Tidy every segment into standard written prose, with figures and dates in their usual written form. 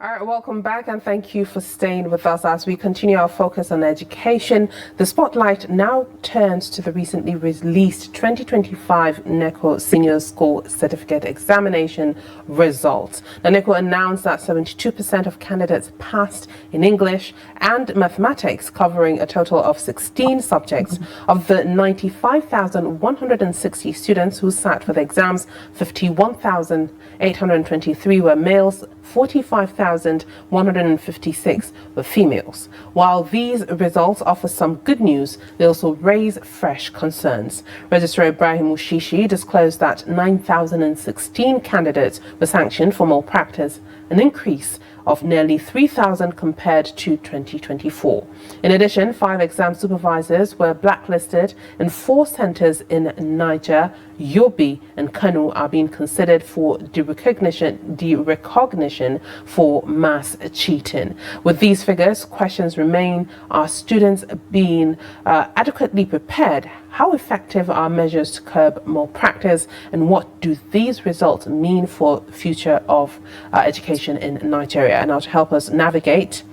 All right, welcome back and thank you for staying with us as we continue our focus on education. The spotlight now turns to the recently released 2025 NECO Senior School Certificate Examination results. Now, NECO announced that 72% of candidates passed in English and mathematics, covering a total of 16 subjects. Of the 95,160 students who sat for the exams, 51,823 were males, 45,156 were females. While these results offer some good news, they also raise fresh concerns. Registrar Ibrahim Ushishi disclosed that 9,016 candidates were sanctioned for malpractice, an increase of nearly 3,000 compared to 2024. In addition, 5 exam supervisors were blacklisted and 4 centers in Niger, Yobe and Kano are being considered for derecognition for mass cheating. With these figures, questions remain: are students being adequately prepared? How effective are measures to curb malpractice? And what do these results mean for the future of education in Nigeria? And now to help us navigate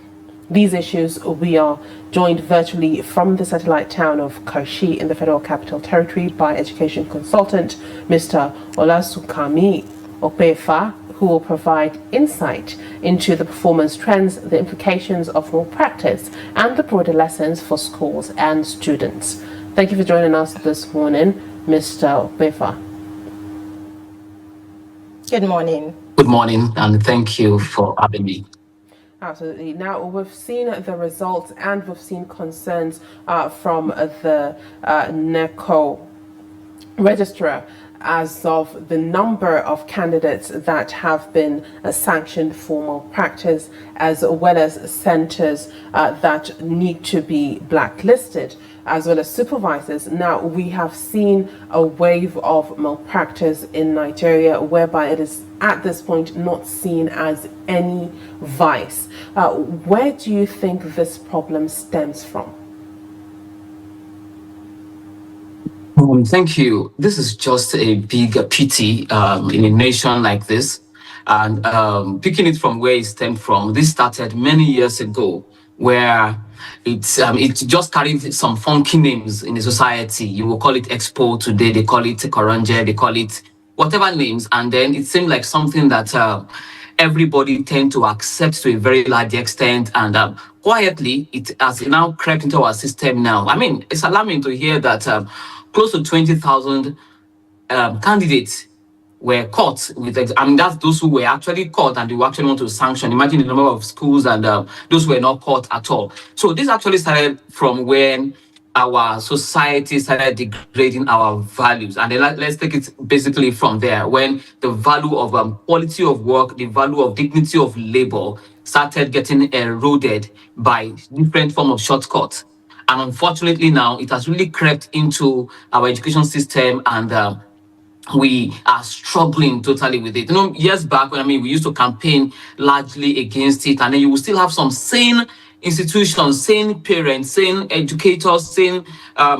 these issues, we are joined virtually from the satellite town of Karshi in the Federal Capital Territory by education consultant Mr. Olasunkanmi Opeifa, who will provide insight into the performance trends, the implications of malpractice, and the broader lessons for schools and students. Thank you for joining us this morning, Mr. Opeifa. Good morning. Good morning, and thank you for having me. Absolutely. Now, we've seen the results and we've seen concerns from the NECO registrar as of the number of candidates that have been sanctioned for malpractice, as well as centers that need to be blacklisted, as well as supervisors. Now, we have seen a wave of malpractice in Nigeria, whereby it is at this point not seen as any vice. Where do you think this problem stems from? Thank you. This is just a big pity in a nation like this. And picking it from where it stemmed from, this started many years ago, where it just carried some funky names in the society. You will call it Expo today, they call it Koronje, they call it whatever names. And then it seemed like something that everybody tend to accept to a very large extent. And quietly, it has now crept into our system now. I mean, it's alarming to hear that close to 20,000 candidates were caught with, I mean, that's those who were actually caught and they were actually want to sanction. Imagine the number of schools and those who were not caught at all. So this actually started from when our society started degrading our values. And then let's take it basically from there, when the value of quality of work, the value of dignity of labor started getting eroded by different forms of shortcuts. And unfortunately now, it has really crept into our education system, and we are struggling totally with it. You know, years back, when we used to campaign largely against it, and then you will still have some sane institutions, sane parents, sane educators, sane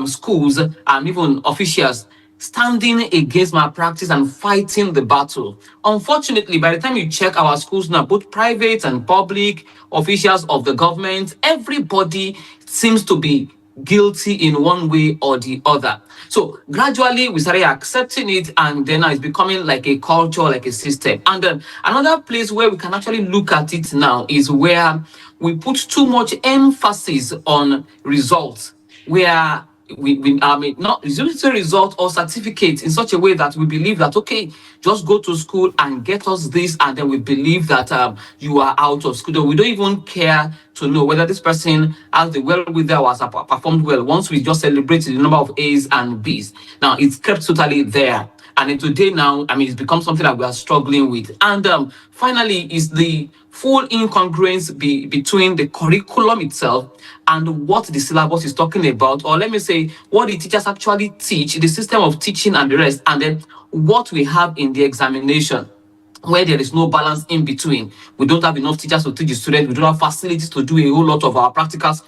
schools, and even officials standing against malpractice and fighting the battle. Unfortunately, by the time you check our schools now, both private and public, officials of the government, everybody seems to be guilty in one way or the other. So gradually we started accepting it, and then it's becoming like a culture, like a system. And then another place where we can actually look at it now is where we put too much emphasis on results, where we not result or certificate in such a way that we believe that, okay, just go to school and get us this, and then we believe that you are out of school. We don't even care to know whether this person has the wherewithal or has performed well. Once we just celebrate the number of A's and B's, now it's kept totally there. And then today now, it's become something that we are struggling with. And finally, is the full incongruence between the curriculum itself and what the syllabus is talking about, or let me say, what the teachers actually teach, the system of teaching and the rest, and then what we have in the examination, where there is no balance in between. We don't have enough teachers to teach the students. We don't have facilities to do a whole lot of our practicals.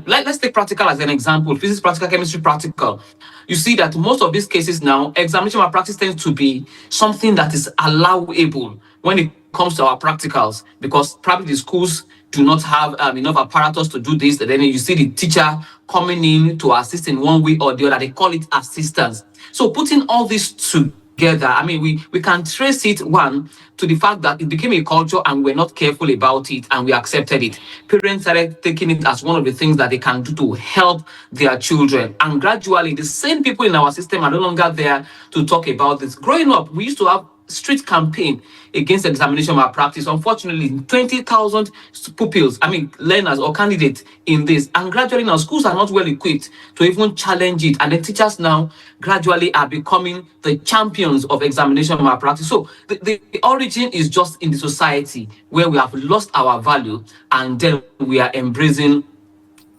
Let's take practical as an example. Physics practical, chemistry practical. You see that most of these cases now, examination malpractice tends to be something that is allowable when it comes to our practicals, because probably the schools do not have enough apparatus to do this. And then you see the teacher coming in to assist in one way or the other. They call it assistance. So putting all this together, I mean, we can trace it, one, to the fact that it became a culture and we're not careful about it and we accepted it. Parents started taking it as one of the things that they can do to help their children. And gradually, the same people in our system are no longer there to talk about this. Growing up, we used to have street campaign against examination malpractice. Unfortunately, 20,000 pupils, learners or candidates in this. And gradually now, schools are not well equipped to even challenge it. And the teachers now gradually are becoming the champions of examination malpractice. So the origin is just in the society where we have lost our value and then we are embracing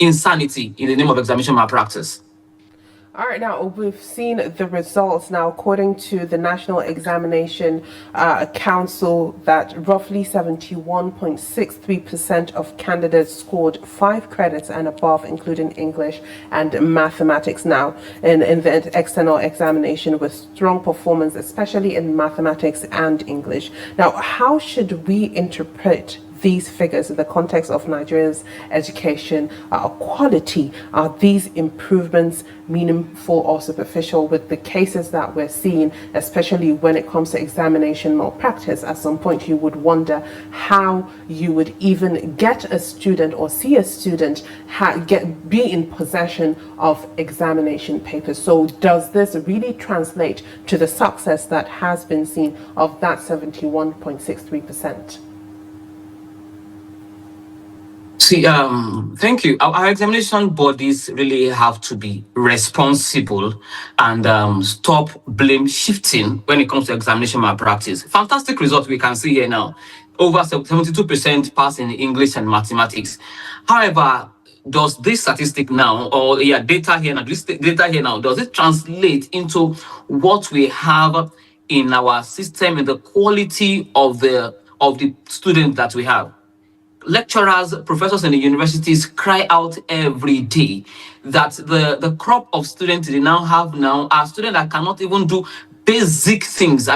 insanity in the name of examination malpractice. All right, now we've seen the results now. According to the National Examination Council, that roughly 71.63% of candidates scored 5 credits and above, including English and mathematics now in the external examination, with strong performance, especially in mathematics and English. Now, how should we interpret these figures in the context of Nigeria's education quality? Are these improvements meaningful or superficial with the cases that we're seeing, especially when it comes to examination malpractice? At some point, you would wonder how you would even get a student or see a student be in possession of examination papers. So does this really translate to the success that has been seen of that 71.63%? See, thank you. Our examination bodies really have to be responsible and stop blame shifting when it comes to examination malpractice. Fantastic result we can see here now. Over 72% pass in English and mathematics. However, does this statistic now, or data here now, does it translate into what we have in our system and the quality of the students that we have? Lecturers, professors in the universities cry out every day that the crop of students they now have are students that cannot even do basic things.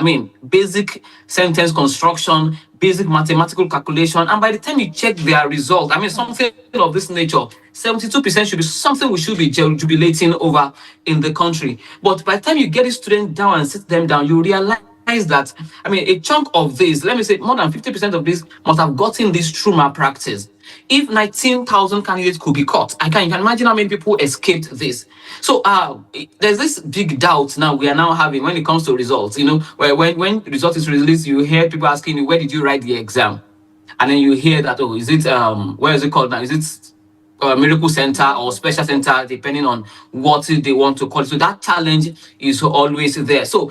Basic sentence construction, basic mathematical calculation. And by the time you check their result, something of this nature, 72% should be something we should be jubilating over in the country. But by the time you get a student down and sit them down, you realize that a chunk of this, let me say more than 50% of this, must have gotten this through malpractice. If 19,000 candidates could be caught, you can imagine how many people escaped this. So there's this big doubt now we are now having when it comes to results. Where when the result is released, you hear people asking you, where did you write the exam? And then you hear that, is it where is it called now? Is it Miracle Center or Special Center, depending on what they want to call it. So that challenge is always there. So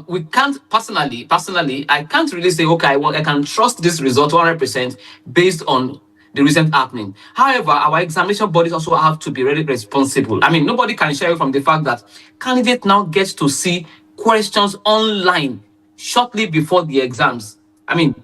we can't personally, I can't really say, okay, I can trust this result 100% based on the recent happening. However, our examination bodies also have to be really responsible. Nobody can shy away from the fact that candidate now gets to see questions online shortly before the exams.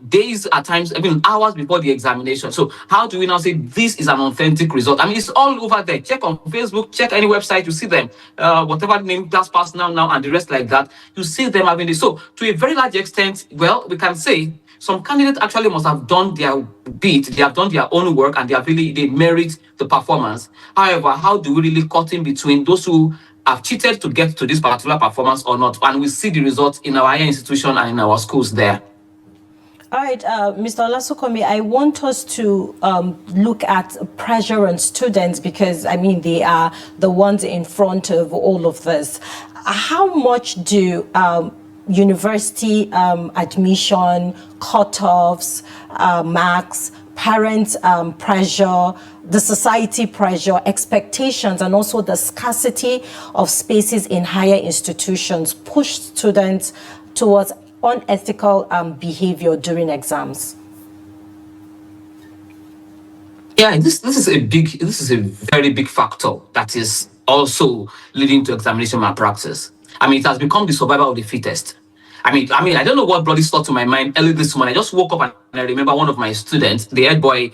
Days at times, even hours before the examination. So how do we now say this is an authentic result? It's all over there. Check on Facebook, check any website, you see them. Whatever name class pass now, and the rest like that, you see them having this. So to a very large extent, well, we can say some candidates actually must have done their bit, they have done their own work, and they merit the performance. However, how do we really cut in between those who have cheated to get to this particular performance or not? And we see the results in our higher institution and in our schools there. All right, Mr. Olasunkanmi, I want us to look at pressure on students because, they are the ones in front of all of this. How much do university admission, cutoffs, marks, parents' pressure, the society pressure, expectations, and also the scarcity of spaces in higher institutions push students towards unethical behavior during exams? Yeah, this is a very big factor that is also leading to examination malpractice. It has become the survival of the fittest. I don't know what brought this thought to my mind early this morning. I just woke up and I remember one of my students, the head boy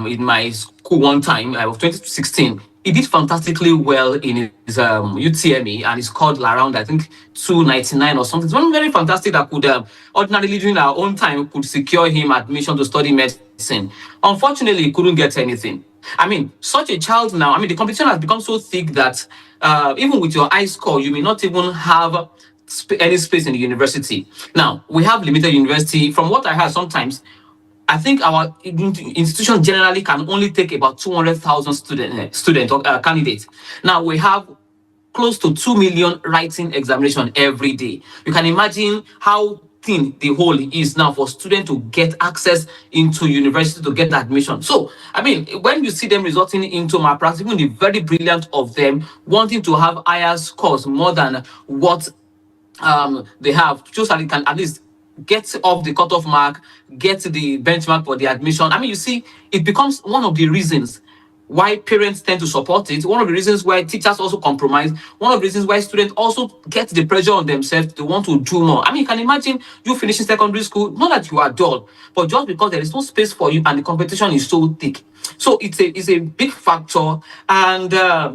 in my school one time, of 2016. He did fantastically well in his UTME and he scored around, I think, 299 or something. It's one very fantastic that could ordinarily during our own time could secure him admission to study medicine. Unfortunately, he couldn't get anything. Such a child now, the competition has become so thick that even with your high score, you may not even have any space in the university. Now, we have limited university. From what I heard, sometimes I think our institution generally can only take about 200,000 student or candidates. Now, we have close to 2 million writing examination every day. You can imagine how thin the hole is now for students to get access into university to get admission. So, when you see them resulting into malpractice, even the very brilliant of them wanting to have higher scores more than what they have, just so that they can at least get off the cutoff mark, get the benchmark for the admission. You see, it becomes one of the reasons why parents tend to support it, one of the reasons why teachers also compromise, one of the reasons why students also get the pressure on themselves to want to do more. You can imagine you finishing secondary school, not that you are dull, but just because there is no space for you and the competition is so thick. So it's a big factor. And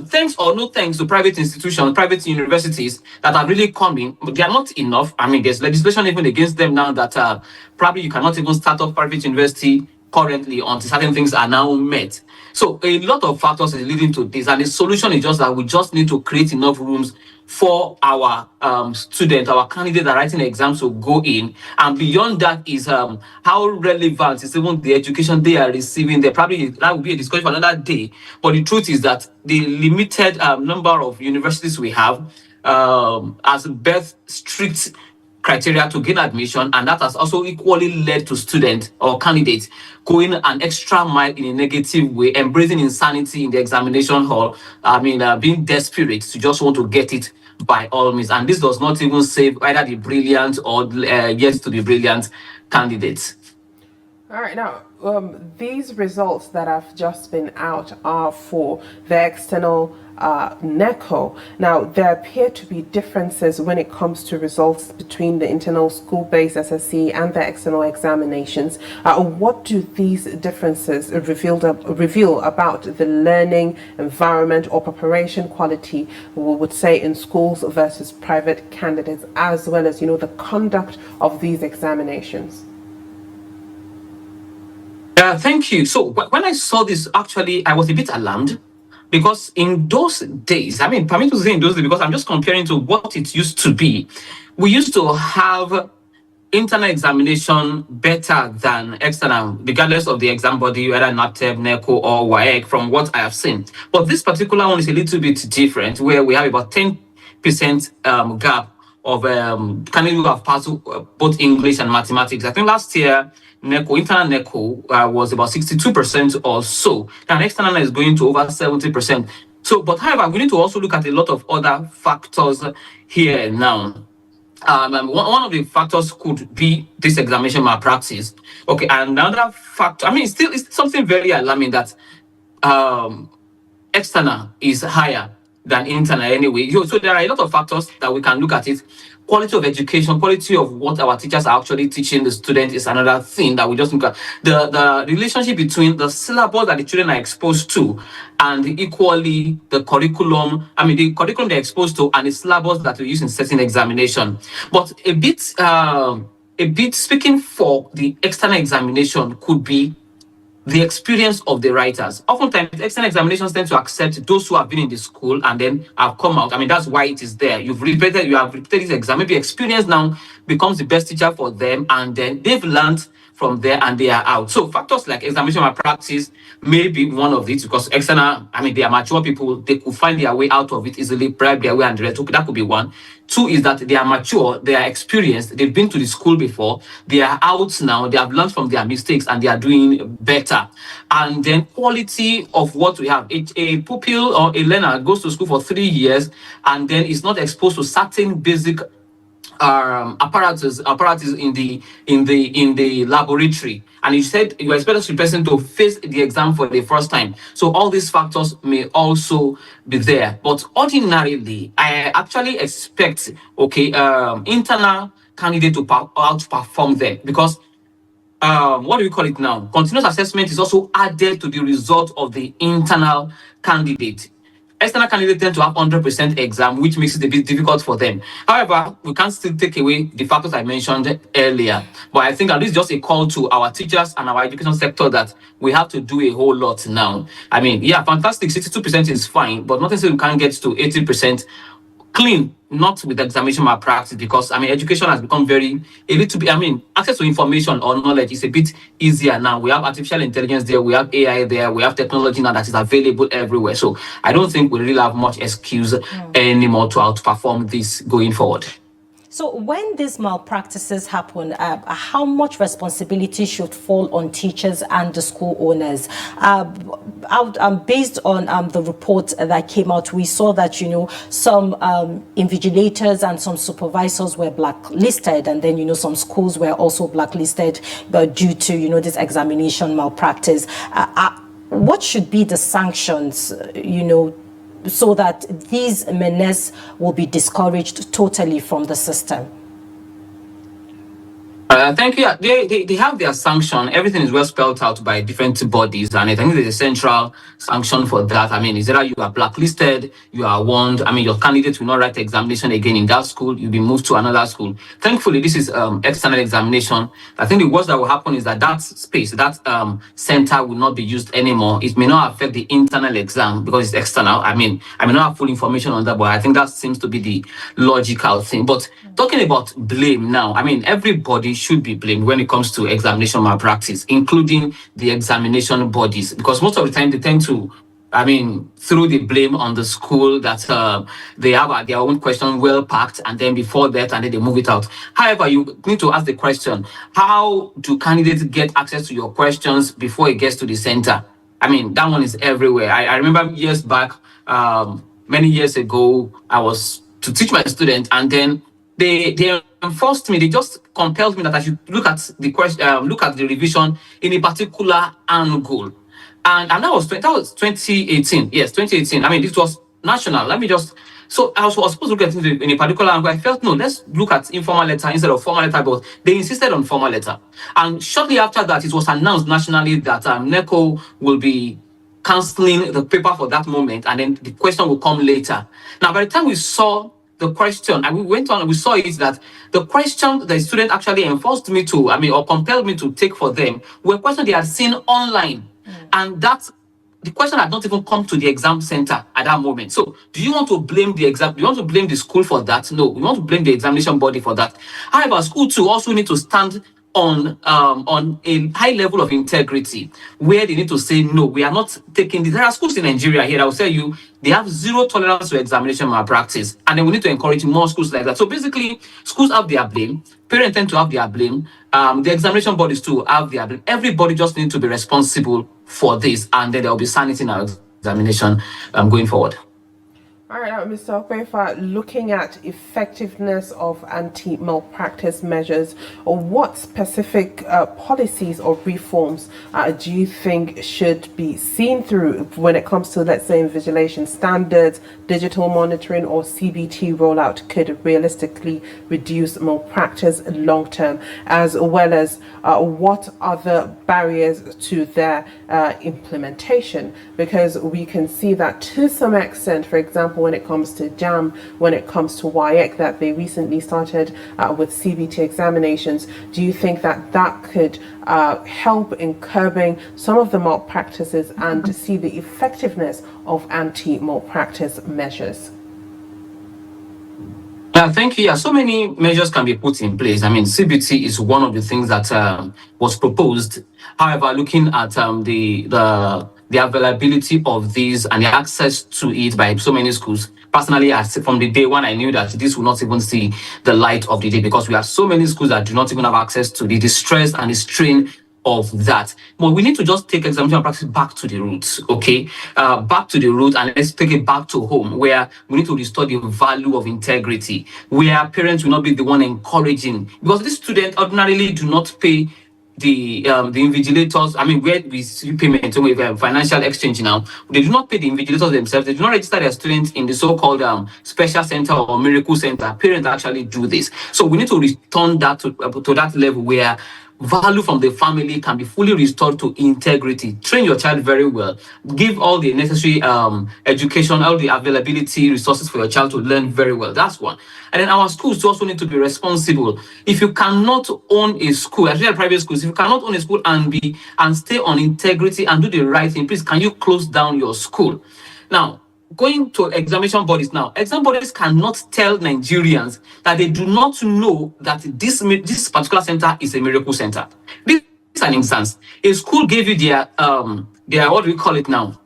thanks or no thanks to private institutions, private universities that are really coming, they are not enough. There's legislation even against them now that probably you cannot even start up private university currently until certain things are now met. So a lot of factors is leading to this, and the solution is just that we just need to create enough rooms for our students, our candidates that are writing exams to go in. And beyond that is how relevant is even the education they are receiving. Probably that will be a discussion for another day. But the truth is that the limited number of universities we have has birthed strict criteria to gain admission, and that has also equally led to students or candidates going an extra mile in a negative way, embracing insanity in the examination hall. Being desperate to just want to get it by all means, and this does not even save either the brilliant or yet to be brilliant candidates. All right, now these results that have just been out are for the external NECO. Now, there appear to be differences when it comes to results between the internal school-based SSC and the external examinations. What do these differences reveal about the learning environment or preparation quality, we would say, in schools versus private candidates, as well as, the conduct of these examinations? Thank you. So when I saw this, actually, I was a bit alarmed because in those days, permit to say in those days, because I'm just comparing to what it used to be. We used to have internal examination better than external, regardless of the exam body, whether NAPTEP, NECO, or WAEC, from what I have seen. But this particular one is a little bit different, where we have about 10% gap of candidates who have passed both English and mathematics. I think last year, internal NECO was about 62% or so, and external is going to over 70%. So, but however, we need to also look at a lot of other factors here now. One of the factors could be this examination malpractice. Okay, and another factor, it's something very alarming that external is higher than internal anyway. So there are a lot of factors that we can look at it. Quality of education, quality of what our teachers are actually teaching the students is another thing that we just look at. The relationship between the syllabus that the children are exposed to and equally the curriculum, the curriculum they're exposed to and the syllabus that we use in certain examination. But a bit speaking for the external examination could be the experience of the writers. Oftentimes, external examinations tend to accept those who have been in the school and then have come out. That's why it is there. You have repeated this exam. Maybe experience now becomes the best teacher for them, and then they've learned from there and they are out. So factors like examination malpractice may be one of these, because external, they are mature people, they could find their way out of it easily, bribe their way and the rest. Okay, that could be one. Two is that they are mature, they are experienced, they've been to the school before, they are out now, they have learned from their mistakes and they are doing better. And then quality of what we have. A pupil or a learner goes to school for 3 years and then is not exposed to certain basic apparatus in the laboratory, and you said you expect the person to face the exam for the first time. So all these factors may also be there. But ordinarily, I actually expect internal candidate to outperform them, because what do we call it now? Continuous assessment is also added to the result of the internal candidate. External candidates tend to have 100% exam, which makes it a bit difficult for them. However, we can't still take away the factors I mentioned earlier. But I think that this is just a call to our teachers and our education sector that we have to do a whole lot now. I mean, yeah, fantastic. 62% is fine, but nothing says we can't get to 80% clean, not with examination malpractice, because I mean education has become a little bit, I mean, access to information or knowledge is a bit easier now. We have artificial intelligence there, we have AI there, we have technology now that is available everywhere. So I don't think we really have much excuse anymore to outperform this going forward. So when these malpractices happen, how much responsibility should fall on teachers and the school owners? Based on the report that came out, we saw that, some invigilators and some supervisors were blacklisted, and then, some schools were also blacklisted due to, this examination malpractice. What should be the sanctions, so that these menaces will be discouraged totally from the system? Thank you. They have their sanction. Everything is well spelled out by different bodies, and I think there's a central sanction for that. I mean, is either you are blacklisted, you are warned. I mean, your candidate will not write the examination again in that school. You'll be moved to another school. Thankfully, this is external examination. I think the worst that will happen is that space, that center will not be used anymore. It may not affect the internal exam because it's external. I mean, I may not have full information on that, but I think that seems to be the logical thing. But talking about blame now, I mean, everybody should be blamed when it comes to examination malpractice, including the examination bodies, because most of the time they tend to, I mean, throw the blame on the school that they have their own question well packed, and then before that, and then they move it out. However, you need to ask the question, how do candidates get access to your questions before it gets to the center? I mean, that one is everywhere. I remember years back, many years ago, I was to teach my student, and then they enforced me. They just compelled me that I should look at the question, look at the revision in a particular angle, and that was 2018. Yes, 2018. I mean, this was national. So I was supposed to look at it in a particular angle. I felt no, let's look at informal letter instead of formal letter, but they insisted on formal letter. And shortly after that, it was announced nationally that NECO will be cancelling the paper for that moment, and then the question will come later. Now, by the time we saw the question, and we went on and we saw it that the question the student actually enforced me to, or compelled me to take for them, were questions they had seen online. And that the question had not even come to the exam center at that moment. So do you want to blame the exam? Do you want to blame the school for that? No, we want to blame the examination body for that. However, school too also need to stand on a high level of integrity, where they need to say, no, we are not taking this. There are schools in Nigeria here, I will tell you, they have zero tolerance to examination malpractice, and then we need to encourage more schools like that. So basically, schools have their blame, parents tend to have their blame, the examination bodies too have their blame. Everybody just needs to be responsible for this, and then there will be sanity in our examination going forward. All right, Mr. Opeifa, looking at effectiveness of anti-malpractice measures, what specific policies or reforms do you think should be seen through when it comes to, let's say, invigilation standards, digital monitoring, or CBT rollout could realistically reduce malpractice long term, as well as what other barriers to their implementation? Because we can see that to some extent, for example, when it comes to JAM, when it comes to WAEC, that they recently started with CBT examinations. Do you think that that could help in curbing some of the malpractices and see the effectiveness of anti-malpractice measures? Thank you. Yeah, so many measures can be put in place. I mean, CBT is one of the things that was proposed. However, looking at the availability of these and the access to it by so many schools, personally, from the day one, I knew that this will not even see the light of the day, because we have so many schools that do not even have access to the stress and the strain of that. But we need to just take examination practice back to the roots, okay? Back to the roots, and let's take it back to home, where we need to restore the value of integrity, where parents will not be the one encouraging, because these students ordinarily do not pay the invigilators, I mean, where we see payment, so we have financial exchange now, they do not pay the invigilators themselves. They do not register their students in the so-called special center or miracle center. Parents actually do this. So we need to return that to that level where value from the family can be fully restored to integrity. Train your child very well. Give all the necessary education, all the availability resources for your child to learn very well. That's one. And then our schools also need to be responsible. If you cannot own a school, especially private schools, if you cannot own a school and stay on integrity and do the right thing, please can you close down your school? Now, going to examination bodies now, exam bodies cannot tell Nigerians that they do not know that this particular center is a miracle center. This is an instance. A school gave you their what do we call it now?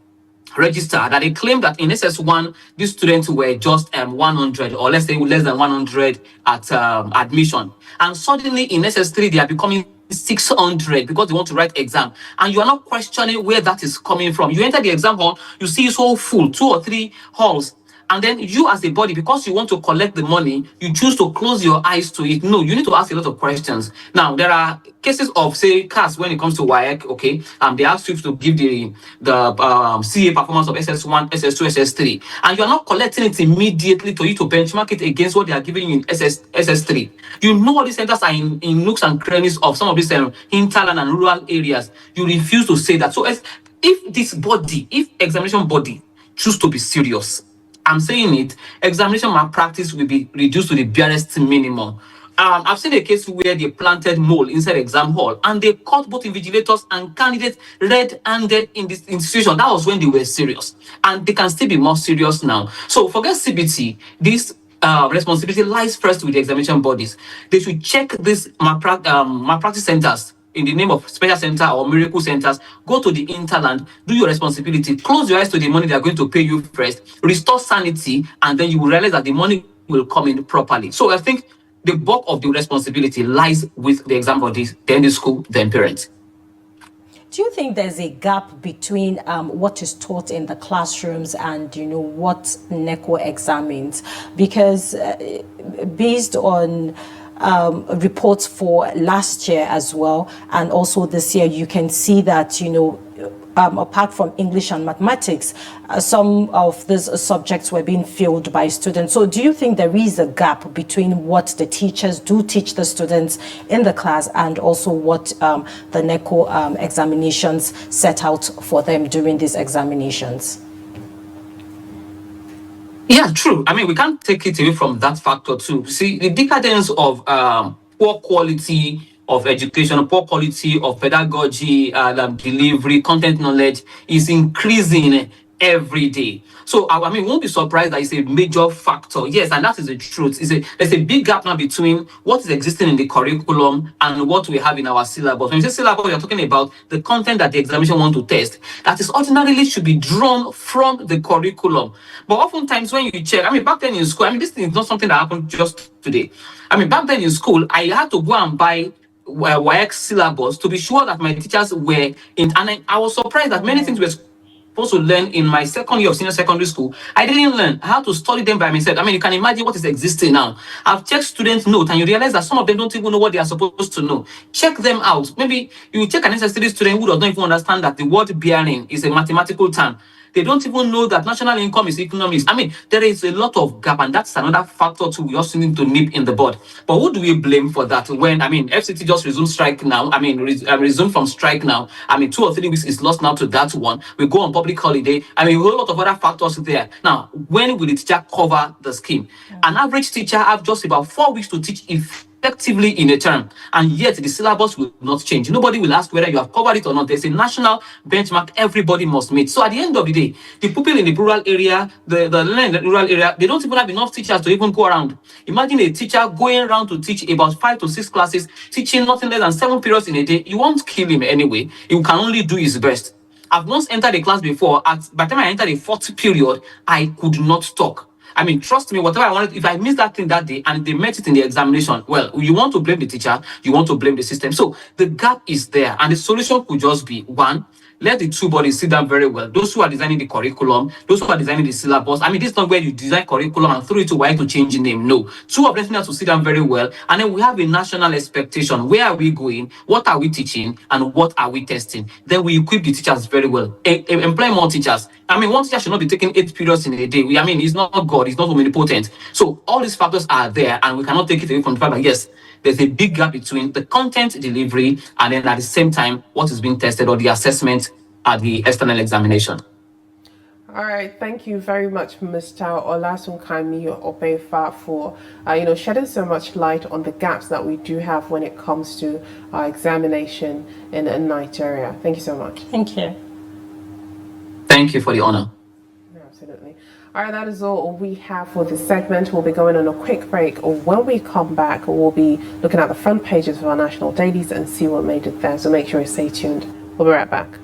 Register, that they claim that in SS1 these students were just 100, or let's say less than 100 at admission, and suddenly in SS3 they are becoming 600 because they want to write exam, and you are not questioning where that is coming from. You enter the exam hall, you see it's so full, 2 or 3 halls, and then you as a body, because you want to collect the money, you choose to close your eyes to it. No, you need to ask a lot of questions. Now, there are cases of, say, CAS when it comes to WAEC, okay, they ask you to give the CA performance of SS1, SS2, SS3, and you are not collecting it immediately for you to benchmark it against what they are giving you in SS3. You know all these centers are in nooks and crannies of some of these hinterland and rural areas. You refuse to say that. So if examination body choose to be serious, I'm saying it, examination malpractice will be reduced to the barest minimum. I've seen a case where they planted mole inside exam hall and they caught both invigilators and candidates red-handed in this institution. That was when they were serious, and they can still be more serious now. So forget CBT. This responsibility lies first with the examination bodies. They should check these malpractice centers in the name of special center or miracle centers. Go to the interland, do your responsibility, close your eyes to the money they are going to pay you first, restore sanity, and then you will realize that the money will come in properly. So I think the bulk of the responsibility lies with the exam bodies, then the school, then parents. Do you think there's a gap between what is taught in the classrooms and, what NECO examines? Because based on reports for last year as well, and also this year, you can see that, apart from English and mathematics, some of these subjects were being filled by students. So do you think there is a gap between what the teachers do teach the students in the class and also what the NECO examinations set out for them during these examinations? Yeah, true. I mean, we can't take it away from that factor too. See, the decadence of poor quality of education, poor quality of pedagogy, delivery, content knowledge is increasing every day. So, I mean, won't be surprised that it's a major factor. Yes, and that is the truth. There's a big gap now between what is existing in the curriculum and what we have in our syllabus. When you say syllabus, you're talking about the content that the examination want to test. That is ordinarily should be drawn from the curriculum. But oftentimes when you check, I mean, back then in school, I mean, this is not something that happened just today. I mean, back then in school, I had to go and buy WAEC syllabus to be sure that my teachers were in, and I was surprised that many things were supposed to learn in my second year of senior secondary school. I didn't learn. I had to study them by myself. I mean, you can imagine what is existing now. I've checked student notes and you realize that some of them don't even know what they are supposed to know. Check them out. Maybe you check an necessary student who does not even understand that the word bearing is a mathematical term. They don't even know that national income is economics. I mean, there is a lot of gap, and that's another factor too. We also need to nip in the bud. But who do we blame for that? When, I mean, FCT just resumed strike now. I mean, resumed from strike now. I mean, 2 or 3 weeks is lost now to that one. We go on public holiday. I mean, a whole lot of other factors there. Now, when will the teacher cover the scheme? An average teacher have just about 4 weeks to teach effectively in a term, and yet the syllabus will not change. Nobody will ask whether you have covered it or not. There's a national benchmark everybody must meet. So at the end of the day, the people in the rural area, the learner in the rural area, they don't even have enough teachers to even go around. Imagine a teacher going around to teach about 5 to 6 classes, teaching nothing less than 7 periods in a day. You won't kill him anyway. He can only do his best. I've once entered a class before. By the time I entered the 4th period, I could not talk. I mean, trust me, whatever I wanted, if I missed that thing that day and they met it in the examination, well, you want to blame the teacher, you want to blame the system. So the gap is there, and the solution could just be, 1, let the two bodies sit down very well. Those who are designing the curriculum, those who are designing the syllabus. I mean, this is not where you design curriculum and throw it to why to change the name. No. Two of them have to sit down very well. And then we have a national expectation. Where are we going? What are we teaching? And what are we testing? Then we equip the teachers very well. Employ more teachers. I mean, one teacher should not be taking 8 periods in a day. I mean, he's not God, he's not omnipotent. So all these factors are there, and we cannot take it away from the fact that yes, there's a big gap between the content delivery and then at the same time what is being tested or the assessment at the external examination. All right, thank you very much, Mr. Olasunkanmi Opeifa, for shedding so much light on the gaps that we do have when it comes to our examination in Nigeria. Thank you so much. Thank you. Thank you for the honor. Absolutely. All right, that is all we have for this segment. We'll be going on a quick break. When we come back, we'll be looking at the front pages of our national dailies and see what made it there. So make sure you stay tuned. We'll be right back.